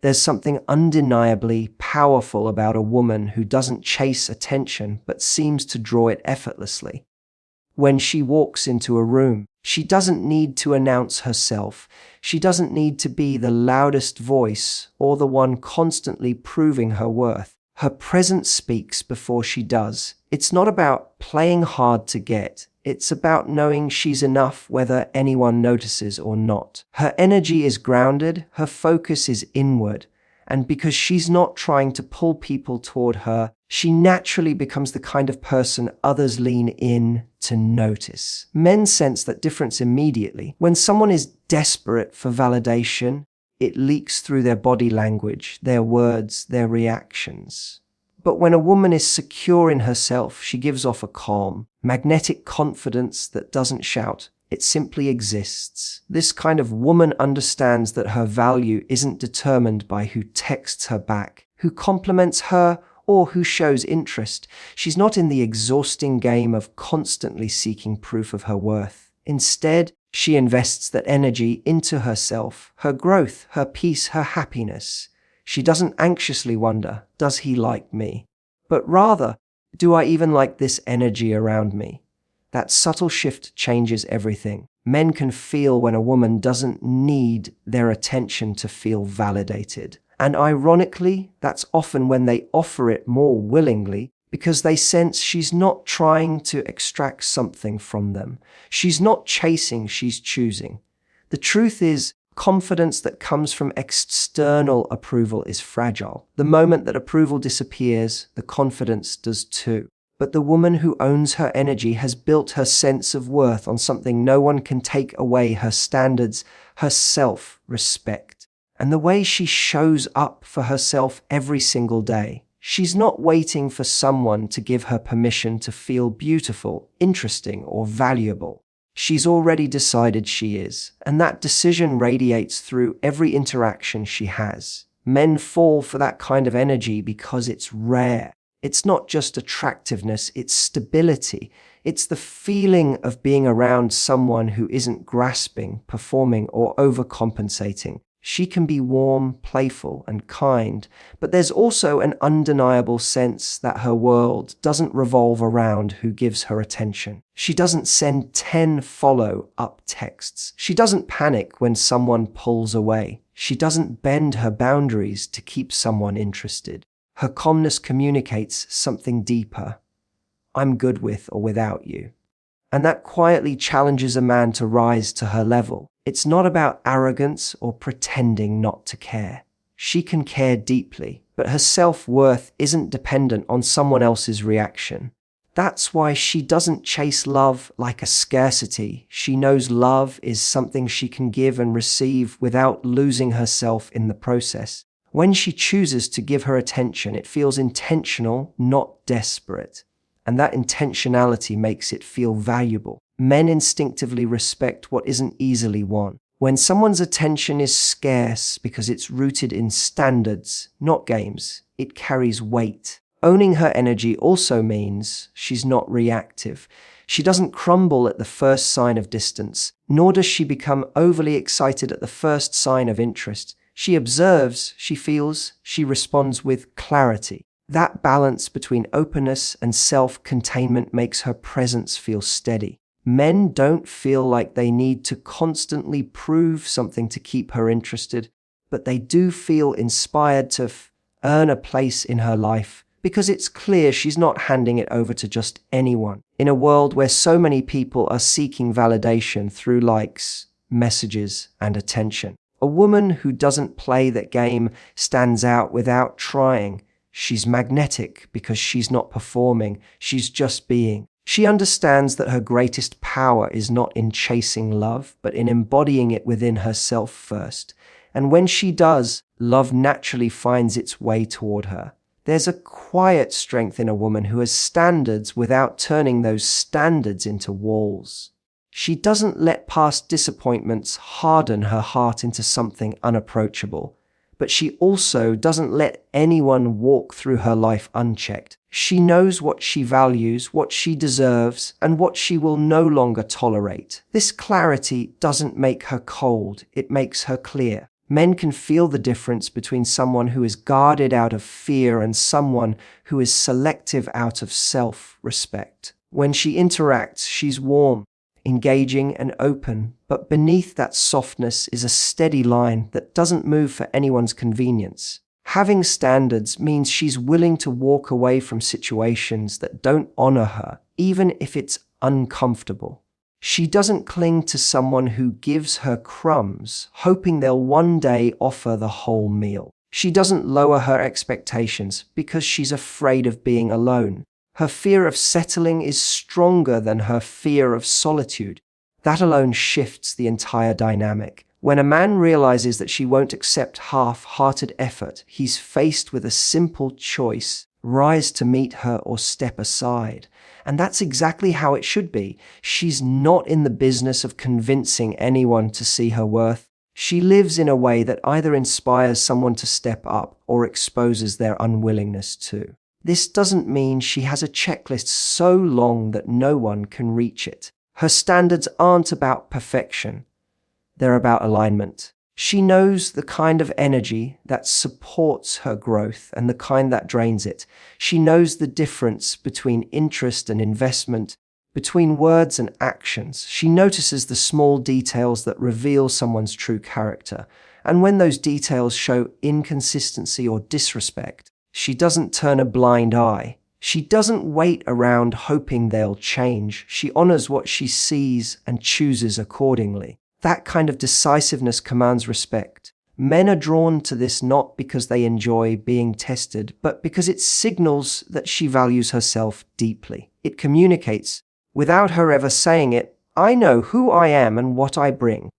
There's something undeniably powerful about a woman who doesn't chase attention but seems to draw it effortlessly. When she walks into a room, she doesn't need to announce herself. She doesn't need to be the loudest voice or the one constantly proving her worth. Her presence speaks before she does. It's not about playing hard to get. It's about knowing she's enough whether anyone notices or not. Her energy is grounded, her focus is inward, and because she's not trying to pull people toward her, she naturally becomes the kind of person others lean in to notice. Men sense that difference immediately. When someone is desperate for validation, it leaks through their body language, their words, their reactions. But when a woman is secure in herself, she gives off a calm, magnetic confidence that doesn't shout. It simply exists. This kind of woman understands that her value isn't determined by who texts her back, who compliments her, or who shows interest. She's not in the exhausting game of constantly seeking proof of her worth. Instead, she invests that energy into herself, her growth, her peace, her happiness. She doesn't anxiously wonder, does he like me? But rather, do I even like this energy around me? That subtle shift changes everything. Men can feel when a woman doesn't need their attention to feel validated. And ironically, that's often when they offer it more willingly because they sense she's not trying to extract something from them. She's not chasing, she's choosing. The truth is, confidence that comes from external approval is fragile. The moment that approval disappears, the confidence does too. But the woman who owns her energy has built her sense of worth on something no one can take away, her standards, her self-respect, and the way she shows up for herself every single day. She's not waiting for someone to give her permission to feel beautiful, interesting, or valuable. She's already decided she is, and that decision radiates through every interaction she has. Men fall for that kind of energy because it's rare. It's not just attractiveness, it's stability. It's the feeling of being around someone who isn't grasping, performing, or overcompensating. She can be warm, playful, and kind, but there's also an undeniable sense that her world doesn't revolve around who gives her attention. She doesn't send 10 follow-up texts. She doesn't panic when someone pulls away. She doesn't bend her boundaries to keep someone interested. Her calmness communicates something deeper. I'm good with or without you. And that quietly challenges a man to rise to her level. It's not about arrogance or pretending not to care. She can care deeply, but her self-worth isn't dependent on someone else's reaction. That's why she doesn't chase love like a scarcity. She knows love is something she can give and receive without losing herself in the process. When she chooses to give her attention, it feels intentional, not desperate. And that intentionality makes it feel valuable. Men instinctively respect what isn't easily won. When someone's attention is scarce because it's rooted in standards, not games, it carries weight. Owning her energy also means she's not reactive. She doesn't crumble at the first sign of distance, nor does she become overly excited at the first sign of interest. She observes, she feels, she responds with clarity. That balance between openness and self-containment makes her presence feel steady. Men don't feel like they need to constantly prove something to keep her interested, but they do feel inspired to earn a place in her life because it's clear she's not handing it over to just anyone. In a world where so many people are seeking validation through likes, messages, and attention, a woman who doesn't play that game stands out without trying. She's magnetic because she's not performing, she's just being. She understands that her greatest power is not in chasing love, but in embodying it within herself first. And when she does, love naturally finds its way toward her. There's a quiet strength in a woman who has standards without turning those standards into walls. She doesn't let past disappointments harden her heart into something unapproachable. But she also doesn't let anyone walk through her life unchecked. She knows what she values, what she deserves, and what she will no longer tolerate. This clarity doesn't make her cold, it makes her clear. Men can feel the difference between someone who is guarded out of fear and someone who is selective out of self-respect. When she interacts, she's warm, engaging and open, but beneath that softness is a steady line that doesn't move for anyone's convenience. Having standards means she's willing to walk away from situations that don't honor her, even if it's uncomfortable. She doesn't cling to someone who gives her crumbs, hoping they'll one day offer the whole meal. She doesn't lower her expectations because she's afraid of being alone. Her fear of settling is stronger than her fear of solitude. That alone shifts the entire dynamic. When a man realizes that she won't accept half-hearted effort, he's faced with a simple choice: rise to meet her or step aside. And that's exactly how it should be. She's not in the business of convincing anyone to see her worth. She lives in a way that either inspires someone to step up or exposes their unwillingness to. This doesn't mean she has a checklist so long that no one can reach it. Her standards aren't about perfection. They're about alignment. She knows the kind of energy that supports her growth and the kind that drains it. She knows the difference between interest and investment, between words and actions. She notices the small details that reveal someone's true character. And when those details show inconsistency or disrespect, she doesn't turn a blind eye. She doesn't wait around hoping they'll change. She honors what she sees and chooses accordingly. That kind of decisiveness commands respect. Men are drawn to this not because they enjoy being tested, but because it signals that she values herself deeply. It communicates, without her ever saying it, I know who I am and what I bring.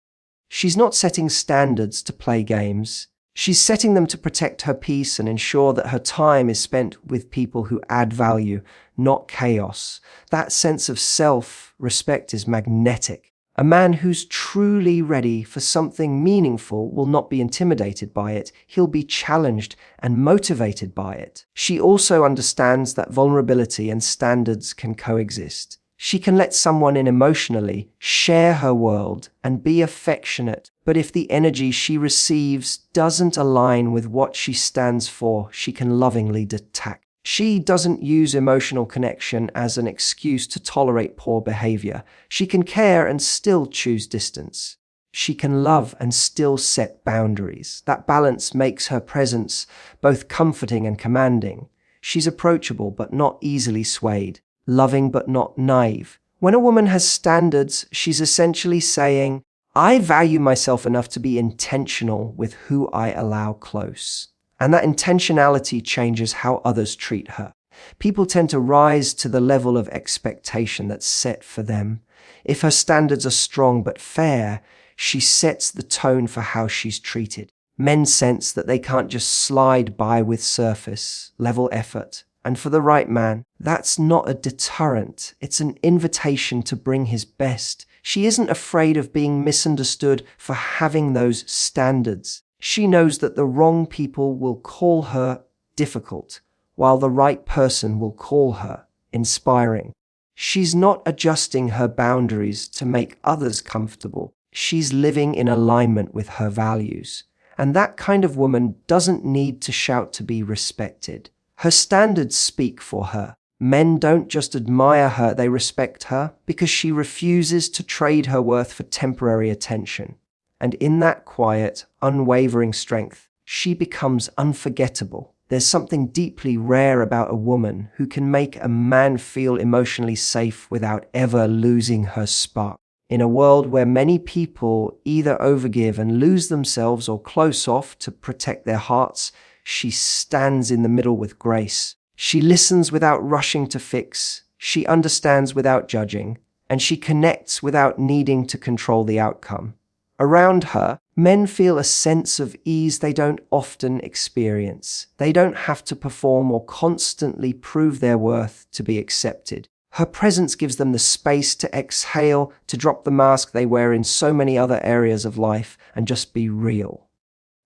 She's not setting standards to play games. She's setting them to protect her peace and ensure that her time is spent with people who add value, not chaos. That sense of self-respect is magnetic. A man who's truly ready for something meaningful will not be intimidated by it. He'll be challenged and motivated by it. She also understands that vulnerability and standards can coexist. She can let someone in emotionally, share her world, and be affectionate. But if the energy she receives doesn't align with what she stands for, she can lovingly detach. She doesn't use emotional connection as an excuse to tolerate poor behavior. She can care and still choose distance. She can love and still set boundaries. That balance makes her presence both comforting and commanding. She's approachable but not easily swayed, loving but not naive. When a woman has standards, she's essentially saying, I value myself enough to be intentional with who I allow close. And that intentionality changes how others treat her. People tend to rise to the level of expectation that's set for them. If her standards are strong but fair, she sets the tone for how she's treated. Men sense that they can't just slide by with surface level effort. And for the right man, that's not a deterrent. It's an invitation to bring his best. She isn't afraid of being misunderstood for having those standards. She knows that the wrong people will call her difficult, while the right person will call her inspiring. She's not adjusting her boundaries to make others comfortable. She's living in alignment with her values. And that kind of woman doesn't need to shout to be respected. Her standards speak for her. Men don't just admire her, they respect her because she refuses to trade her worth for temporary attention. And in that quiet, unwavering strength, she becomes unforgettable. There's something deeply rare about a woman who can make a man feel emotionally safe without ever losing her spark. In a world where many people either overgive and lose themselves or close off to protect their hearts, she stands in the middle with grace. She listens without rushing to fix. She understands without judging. And she connects without needing to control the outcome. Around her, men feel a sense of ease they don't often experience. They don't have to perform or constantly prove their worth to be accepted. Her presence gives them the space to exhale, to drop the mask they wear in so many other areas of life, and just be real.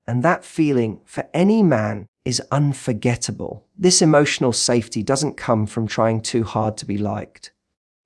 And that feeling, for any man, is unforgettable. This emotional safety doesn't come from trying too hard to be liked.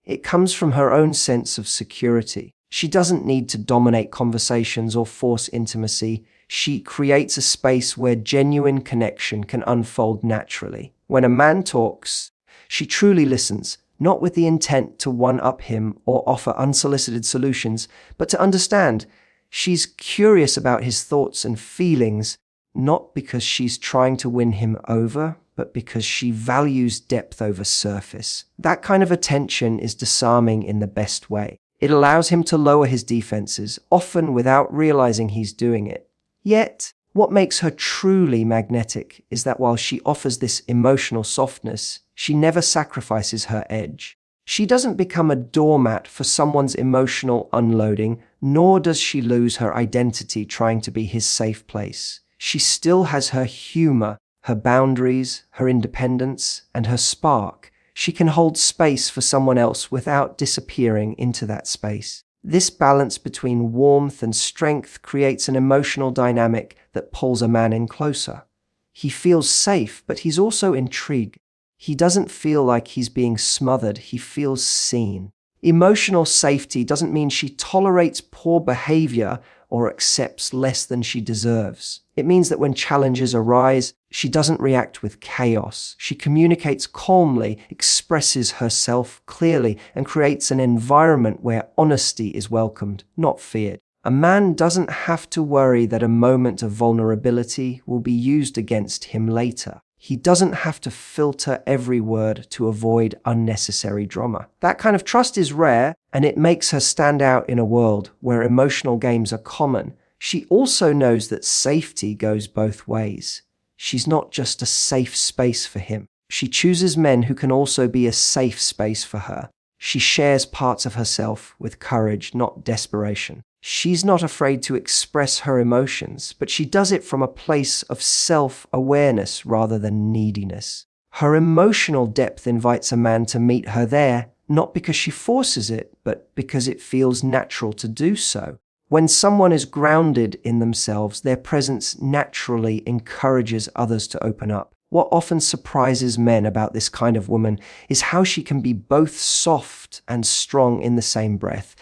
It comes from her own sense of security. She doesn't need to dominate conversations or force intimacy. She creates a space where genuine connection can unfold naturally. When a man talks, she truly listens, not with the intent to one-up him or offer unsolicited solutions, but to understand. She's curious about his thoughts and feelings, not because she's trying to win him over, but because she values depth over surface. That kind of attention is disarming in the best way. It allows him to lower his defenses, often without realizing he's doing it. Yet, what makes her truly magnetic is that while she offers this emotional softness, she never sacrifices her edge. She doesn't become a doormat for someone's emotional unloading, nor does she lose her identity trying to be his safe place. She still has her humor, her boundaries, her independence, and her spark. She can hold space for someone else without disappearing into that space. This balance between warmth and strength creates an emotional dynamic that pulls a man in closer. He feels safe, but he's also intrigued. He doesn't feel like he's being smothered, he feels seen. Emotional safety doesn't mean she tolerates poor behavior or accepts less than she deserves. It means that when challenges arise, she doesn't react with chaos. She communicates calmly, expresses herself clearly, and creates an environment where honesty is welcomed, not feared. A man doesn't have to worry that a moment of vulnerability will be used against him later. He doesn't have to filter every word to avoid unnecessary drama. That kind of trust is rare, and it makes her stand out in a world where emotional games are common. She also knows that safety goes both ways. She's not just a safe space for him. She chooses men who can also be a safe space for her. She shares parts of herself with courage, not desperation. She's not afraid to express her emotions, but she does it from a place of self-awareness rather than neediness. Her emotional depth invites a man to meet her there, not because she forces it, but because it feels natural to do so. When someone is grounded in themselves, their presence naturally encourages others to open up. What often surprises men about this kind of woman is how she can be both soft and strong in the same breath.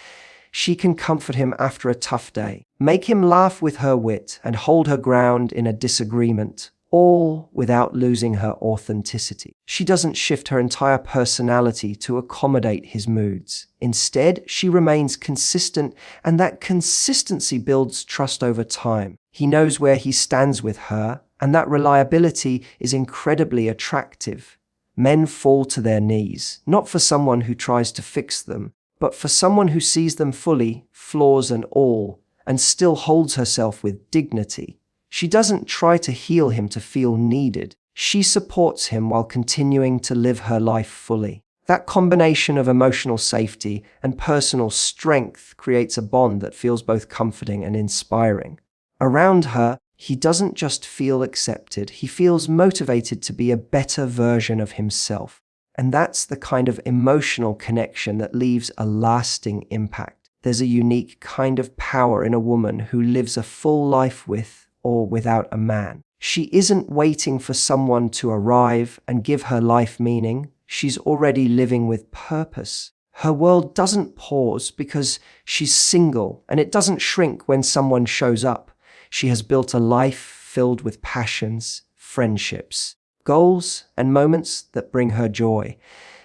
She can comfort him after a tough day, make him laugh with her wit, and hold her ground in a disagreement, all without losing her authenticity. She doesn't shift her entire personality to accommodate his moods. Instead, she remains consistent, and that consistency builds trust over time. He knows where he stands with her, and that reliability is incredibly attractive. Men fall to their knees, not for someone who tries to fix them, but for someone who sees them fully, flaws and all, and still holds herself with dignity. She doesn't try to heal him to feel needed. She supports him while continuing to live her life fully. That combination of emotional safety and personal strength creates a bond that feels both comforting and inspiring. Around her, he doesn't just feel accepted, he feels motivated to be a better version of himself. And that's the kind of emotional connection that leaves a lasting impact. There's a unique kind of power in a woman who lives a full life with or without a man. She isn't waiting for someone to arrive and give her life meaning. She's already living with purpose. Her world doesn't pause because she's single, and it doesn't shrink when someone shows up. She has built a life filled with passions, friendships, goals, and moments that bring her joy.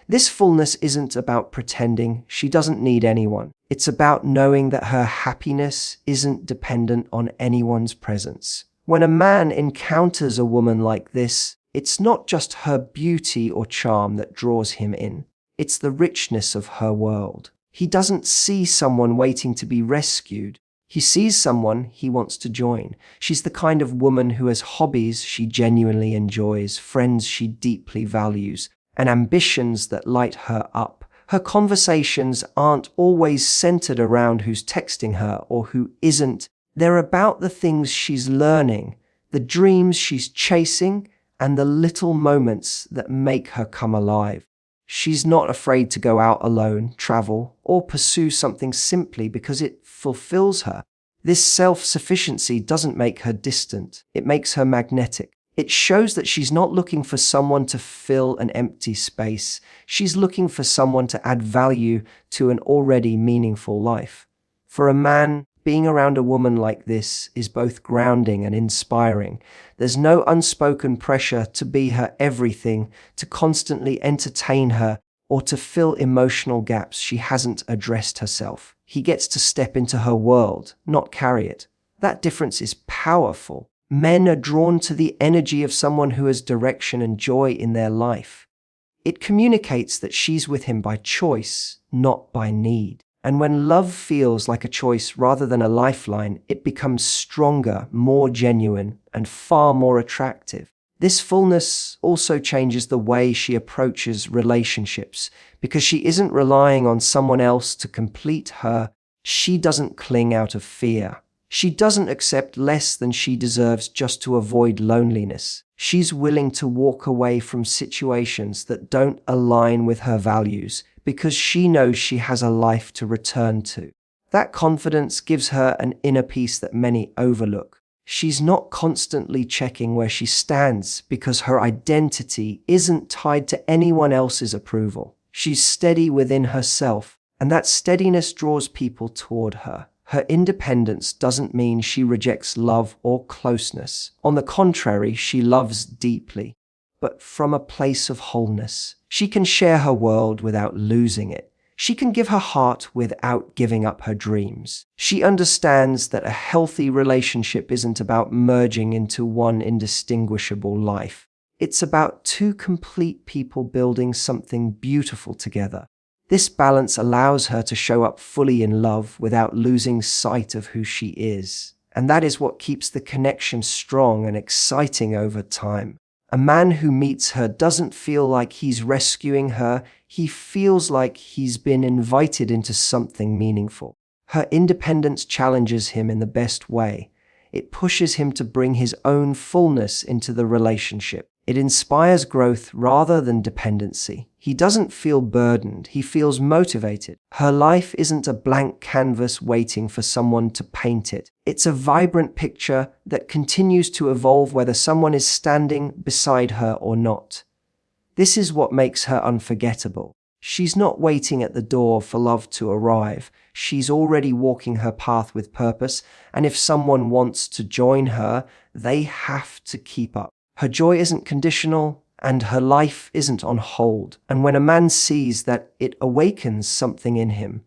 This fullness isn't about pretending she doesn't need anyone. It's about knowing that her happiness isn't dependent on anyone's presence. When a man encounters a woman like this, it's not just her beauty or charm that draws him in. It's the richness of her world. He doesn't see someone waiting to be rescued. He sees someone he wants to join. She's the kind of woman who has hobbies she genuinely enjoys, friends she deeply values, and ambitions that light her up. Her conversations aren't always centered around who's texting her or who isn't. They're about the things she's learning, the dreams she's chasing, and the little moments that make her come alive. She's not afraid to go out alone, travel, or pursue something simply because it fulfills her. This self-sufficiency doesn't make her distant. It makes her magnetic. It shows that she's not looking for someone to fill an empty space. She's looking for someone to add value to an already meaningful life. For a man, Being around a woman like this is both grounding and inspiring. There's no unspoken pressure to be her everything, to constantly entertain her, or to fill emotional gaps she hasn't addressed herself. He gets to step into her world, not carry it. That difference is powerful. Men are drawn to the energy of someone who has direction and joy in their life. It communicates that she's with him by choice, not by need. And when love feels like a choice rather than a lifeline, it becomes stronger, more genuine, and far more attractive. This fullness also changes the way she approaches relationships, because she isn't relying on someone else to complete her. She doesn't cling out of fear. She doesn't accept less than she deserves just to avoid loneliness. She's willing to walk away from situations that don't align with her values because she knows she has a life to return to. That confidence gives her an inner peace that many overlook. She's not constantly checking where she stands because her identity isn't tied to anyone else's approval. She's steady within herself, and that steadiness draws people toward her. Her independence doesn't mean she rejects love or closeness. On the contrary, she loves deeply, but from a place of wholeness. She can share her world without losing it. She can give her heart without giving up her dreams. She understands that a healthy relationship isn't about merging into one indistinguishable life. It's about two complete people building something beautiful together. This balance allows her to show up fully in love without losing sight of who she is. And that is what keeps the connection strong and exciting over time. A man who meets her doesn't feel like he's rescuing her. He feels like he's been invited into something meaningful. Her independence challenges him in the best way. It pushes him to bring his own fullness into the relationship. It inspires growth rather than dependency. He doesn't feel burdened, he feels motivated. Her life isn't a blank canvas waiting for someone to paint it. It's a vibrant picture that continues to evolve whether someone is standing beside her or not. This is what makes her unforgettable. She's not waiting at the door for love to arrive. She's already walking her path with purpose, and if someone wants to join her, they have to keep up. Her joy isn't conditional, and her life isn't on hold. And when a man sees that, it awakens something in him.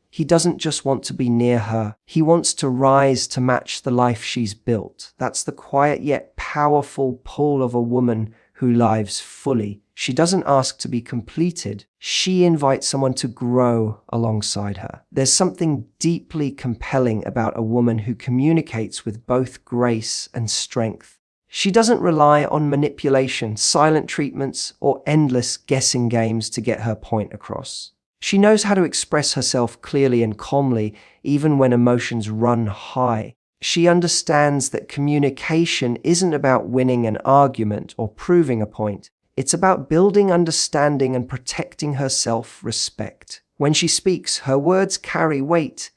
He doesn't just want to be near her. He wants to rise to match the life she's built. That's the quiet yet powerful pull of a woman who lives fully. She doesn't ask to be completed. She invites someone to grow alongside her. There's something deeply compelling about a woman who communicates with both grace and strength. She doesn't rely on manipulation, silent treatments, or endless guessing games to get her point across. She knows how to express herself clearly and calmly, even when emotions run high. She understands that communication isn't about winning an argument or proving a point. It's about building understanding and protecting her self-respect. When she speaks, her words carry weight,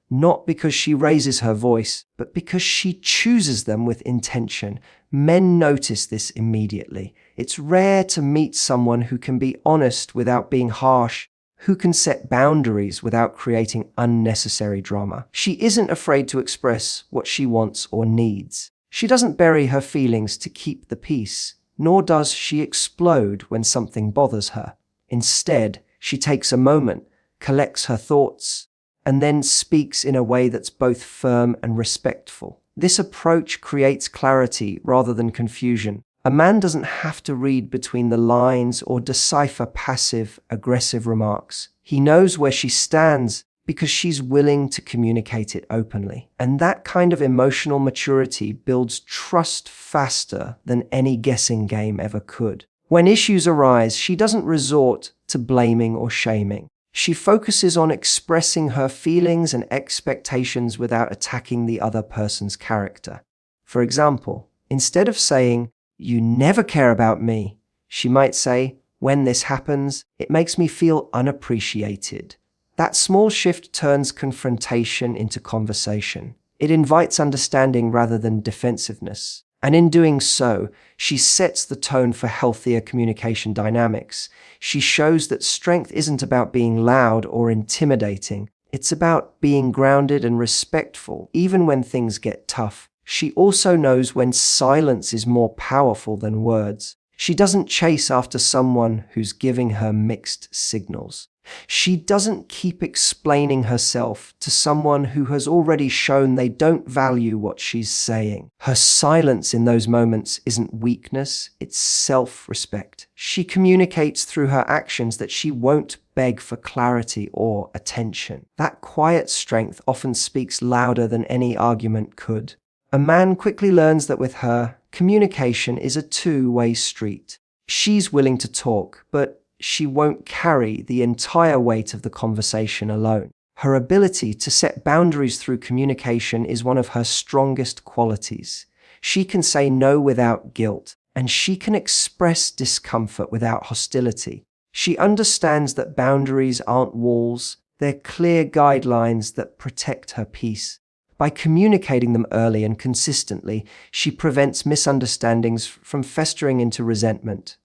not because she raises her voice, but because she chooses them with intention. Men notice this immediately. It's rare to meet someone who can be honest without being harsh, who can set boundaries without creating unnecessary drama. She isn't afraid to express what she wants or needs. She doesn't bury her feelings to keep the peace, nor does she explode when something bothers her. Instead, she takes a moment, collects her thoughts, and then speaks in a way that's both firm and respectful. This approach creates clarity rather than confusion. A man doesn't have to read between the lines or decipher passive-aggressive remarks. He knows where she stands because she's willing to communicate it openly. And that kind of emotional maturity builds trust faster than any guessing game ever could. When issues arise, she doesn't resort to blaming or shaming. She focuses on expressing her feelings and expectations without attacking the other person's character. For example, instead of saying, "You never care about me," she might say, "When this happens, it makes me feel unappreciated." That small shift turns confrontation into conversation. It invites understanding rather than defensiveness. And in doing so, she sets the tone for healthier communication dynamics. She shows that strength isn't about being loud or intimidating. It's about being grounded and respectful, even when things get tough. She also knows when silence is more powerful than words. She doesn't chase after someone who's giving her mixed signals. She doesn't keep explaining herself to someone who has already shown they don't value what she's saying. Her silence in those moments isn't weakness, it's self-respect. She communicates through her actions that she won't beg for clarity or attention. That quiet strength often speaks louder than any argument could. A man quickly learns that with her, communication is a two-way street. She's willing to talk, but she won't carry the entire weight of the conversation alone. Her ability to set boundaries through communication is one of her strongest qualities. She can say no without guilt, and she can express discomfort without hostility. She understands that boundaries aren't walls, they're clear guidelines that protect her peace. By communicating them early and consistently, she prevents misunderstandings from festering into resentment.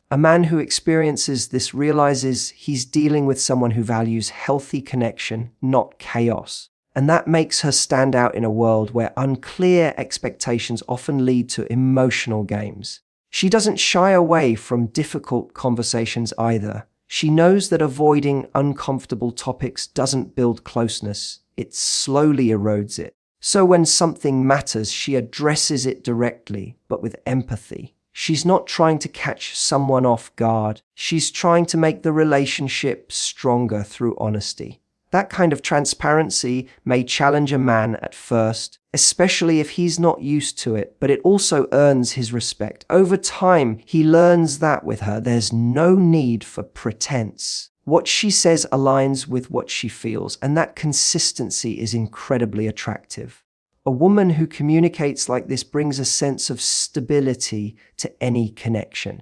A man who experiences this realizes he's dealing with someone who values healthy connection, not chaos. And that makes her stand out in a world where unclear expectations often lead to emotional games. She doesn't shy away from difficult conversations either. She knows that avoiding uncomfortable topics doesn't build closeness, it slowly erodes it. So when something matters, she addresses it directly, but with empathy. She's not trying to catch someone off guard. She's trying to make the relationship stronger through honesty. That kind of transparency may challenge a man at first, especially if he's not used to it, but it also earns his respect. Over time, he learns that with her, there's no need for pretense. What she says aligns with what she feels, and that consistency is incredibly attractive. A woman who communicates like this brings a sense of stability to any connection.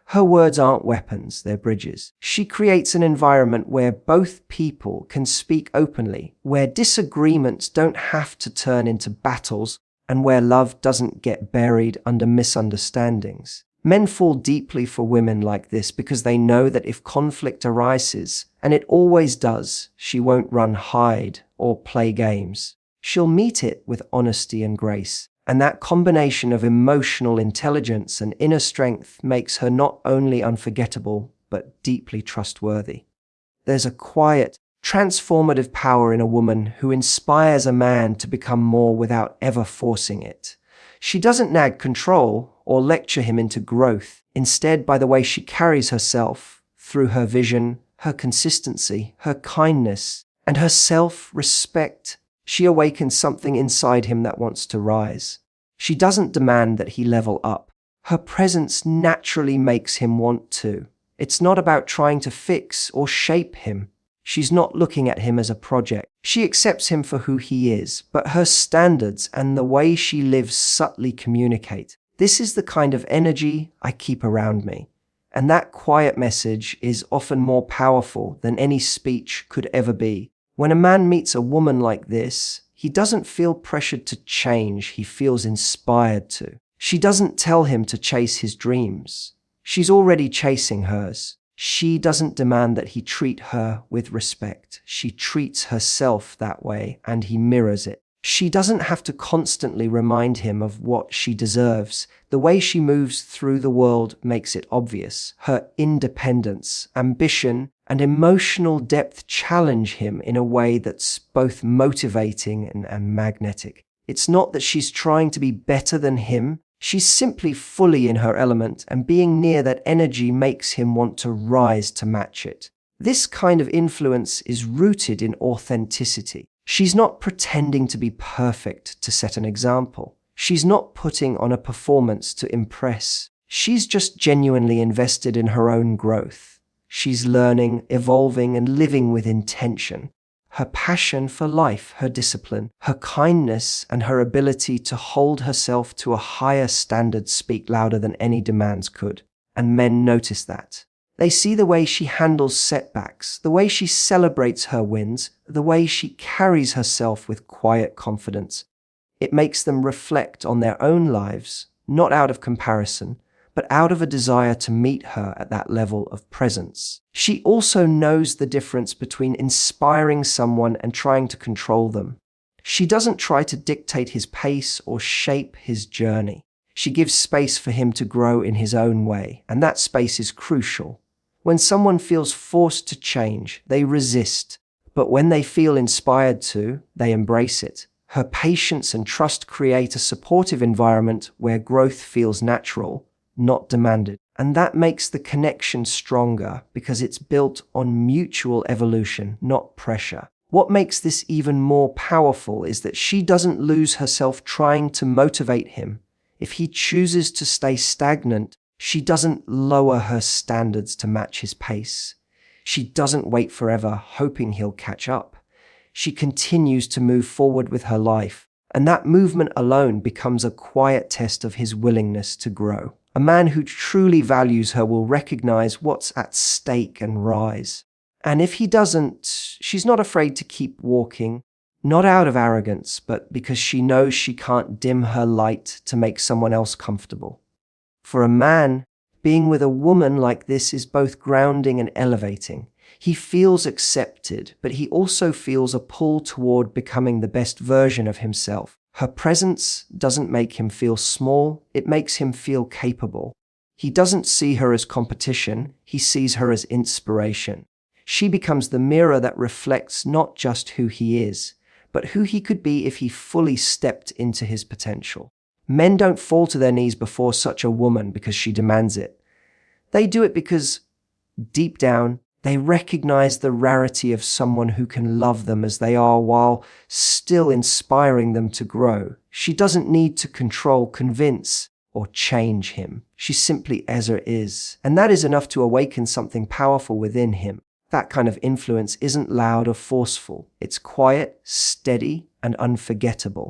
Her words aren't weapons, they're bridges. She creates an environment where both people can speak openly, where disagreements don't have to turn into battles, and where love doesn't get buried under misunderstandings. Men fall deeply for women like this because they know that if conflict arises, and it always does, she won't run hide or play games. She'll meet it with honesty and grace. And that combination of emotional intelligence and inner strength makes her not only unforgettable, but deeply trustworthy. There's a quiet, transformative power in a woman who inspires a man to become more without ever forcing it. She doesn't nag control or lecture him into growth. Instead, by the way she carries herself, through her vision, her consistency, her kindness, and her self-respect, she awakens something inside him that wants to rise. She doesn't demand that he level up. Her presence naturally makes him want to. It's not about trying to fix or shape him. She's not looking at him as a project. She accepts him for who he is, but her standards and the way she lives subtly communicate. This is the kind of energy I keep around me. And that quiet message is often more powerful than any speech could ever be. When a man meets a woman like this, he doesn't feel pressured to change, he feels inspired to. She doesn't tell him to chase his dreams. She's already chasing hers. She doesn't demand that he treat her with respect. She treats herself that way, and he mirrors it. She doesn't have to constantly remind him of what she deserves. The way she moves through the world makes it obvious. Her independence, ambition, and emotional depth challenge him in a way that's both motivating and magnetic. It's not that she's trying to be better than him. She's simply fully in her element, and being near that energy makes him want to rise to match it. This kind of influence is rooted in authenticity. She's not pretending to be perfect to set an example. She's not putting on a performance to impress. She's just genuinely invested in her own growth. She's learning, evolving, and living with intention. Her passion for life, her discipline, her kindness, and her ability to hold herself to a higher standard speak louder than any demands could. And men notice that. They see the way she handles setbacks, the way she celebrates her wins, the way she carries herself with quiet confidence. It makes them reflect on their own lives, not out of comparison, but out of a desire to meet her at that level of presence. She also knows the difference between inspiring someone and trying to control them. She doesn't try to dictate his pace or shape his journey. She gives space for him to grow in his own way, and that space is crucial. When someone feels forced to change, they resist, but when they feel inspired to, they embrace it. Her patience and trust create a supportive environment where growth feels natural, not demanded. And that makes the connection stronger because it's built on mutual evolution, not pressure. What makes this even more powerful is that she doesn't lose herself trying to motivate him. If he chooses to stay stagnant, she doesn't lower her standards to match his pace. She doesn't wait forever, hoping he'll catch up. She continues to move forward with her life, and that movement alone becomes a quiet test of his willingness to grow. A man who truly values her will recognize what's at stake and rise. And if he doesn't, she's not afraid to keep walking, not out of arrogance, but because she knows she can't dim her light to make someone else comfortable. For a man, being with a woman like this is both grounding and elevating. He feels accepted, but he also feels a pull toward becoming the best version of himself. Her presence doesn't make him feel small, it makes him feel capable. He doesn't see her as competition, he sees her as inspiration. She becomes the mirror that reflects not just who he is, but who he could be if he fully stepped into his potential. Men don't fall to their knees before such a woman because she demands it. They do it because, deep down, they recognize the rarity of someone who can love them as they are while still inspiring them to grow. She doesn't need to control, convince, or change him. She simply Ezra is, and that is enough to awaken something powerful within him. That kind of influence isn't loud or forceful. It's quiet, steady, and unforgettable.